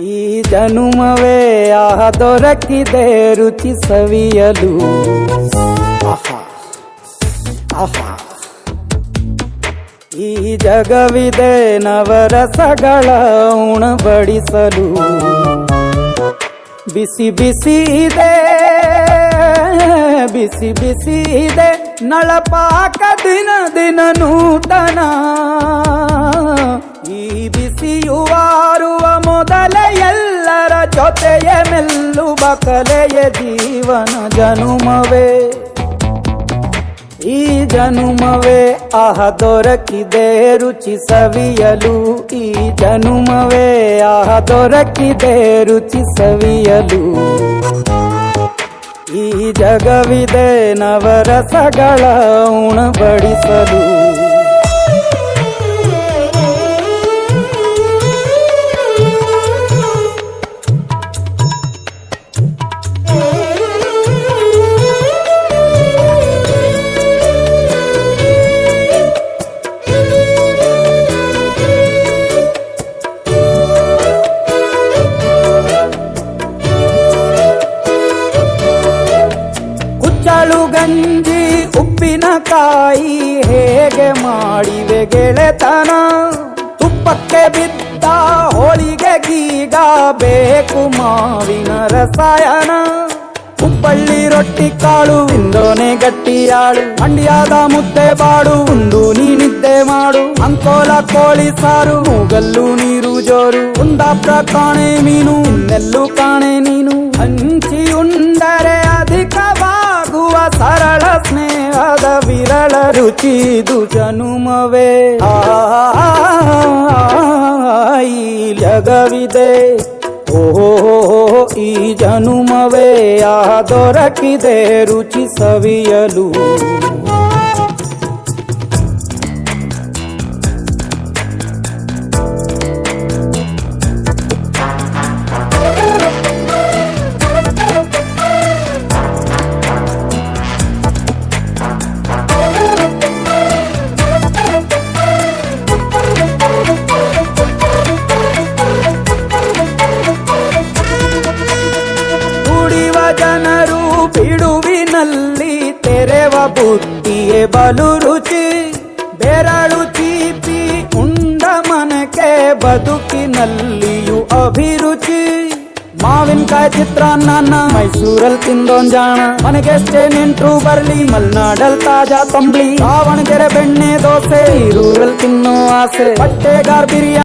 ಈ ಜನುಮವೇ ದೊರಕಿದೆ ರುಚಿ ಸವಿಯಲು. ಆಹಾ ಆಹಾ, ಈ ಜಗವಿದೆ ನವರಸಗಳ ಉಣಬಡಿಸಲು. ಬಿಸಿ ಬಿಸಿ ಇದೆ, ಬಿಸಿ ಬಿಸಿ ಇದೆ ನಳಪಾಕ ದಿನ ದಿನ ನೂತನ. ಈ ಬಿಸಿಯುವಾರುವ ಮೊದಲೇ ಎಲ್ಲರ ಜೊತೆಯ ಮೆಲ್ಲುವ ಕಲೆಯ ಜೀವನ ಜನುಮವೇ. ಈ ಜನುಮವೇ ದೊರಕಿದೆ ರುಚಿ ಸವಿಯಲು. ಈ ಜನುಮವೇ ದೊರಕಿದೆ ರುಚಿ ಸವಿಯಲು. ಈ ಜಗವಿದೆ ನವರಸಗಳ ಉಣಬಡಿಸಲು. ಕುಚ್ಚಳು ಗಂಜಿ ಉಪ್ಪಿನಕಾಯಿ ಹೇಗೆ ಮಾಡಿವೆ ಗೆಳೆತನ. ತುಪ್ಪಕ್ಕೆ ಬಿದ್ದ ಹೋಳಿಗೆ ಗೀಗ ಬೇಕು ಮಾವಿನ ರಸಾಯನ. ಹುಬ್ಬಳ್ಳಿ ರೊಟ್ಟಿ ಕಾಳು ತಿಂದೋನೆ ಗಟ್ಟಿಯಾಳು. ಮಂಡ್ಯದ ಮುದ್ದೆ ಬಾಡು ಉಂಡು ನೀನಿದ್ದೆ ಮಾಡು. ಅಂಕೋಲ ಕೋಳಿ ಸಾರು ಮೂಗಲ್ಲು ನೀರು ಜೋರು. ಕುಂದಾಪುರ ಕಾಣೆ ಮೀನು ಇನ್ನೆಲ್ಲೂ ಕಾಣೆ ನೀನು. ಹಂಚಿ ಉಂಡರೆ ಅಧಿಕವಾಗುವ ಸರಳ ಸ್ನೇಹದ ವಿರಳ ರುಚಿದು ಜನುಮವೇ. ಈ ಜಗವಿದೆ ಓಹೋ ಈ ಜನುಮವೇ ದೊರಕಿದೆ ರುಚಿ ಸವಿಯಲು. ಜನರು ಬಿಡುವಿನಲ್ಲಿ ತೆರೆವ ಬುತ್ತಿಯೇ ಬಲು ರುಚಿ. ಬೆರಳು ಚೀಪಿ ಉಂಡ ಮನಕ್ಕೆ ಬದುಕಿನಲ್ಲಿಯೂ ಅಭಿರುಚಿ. ಮಾವಿನಕಾಯಿ ಚಿತ್ರಾನ್ನ ಮೈಸೂರಲ್ಲಿ ತಿಂದೋನ್ ಜಾಣ. ಮನೆಗೆಷ್ಟೇ ನೆಂಟ್ರು ಬರ್ಲಿ ಮಲ್ನಾಡಲ್ ತಾಜಾ ತಂಬ್ಳಿ. ದಾವಣಗೆರೆ ಬೆಣ್ಣೆ ದೋಸೆ ಈರೂರಲ್ಲಿ ತಿನ್ನೋ ಆಸೆ. ಬಟ್ಟೆಗಾರ್ ಬಿರಿಯಾನಿ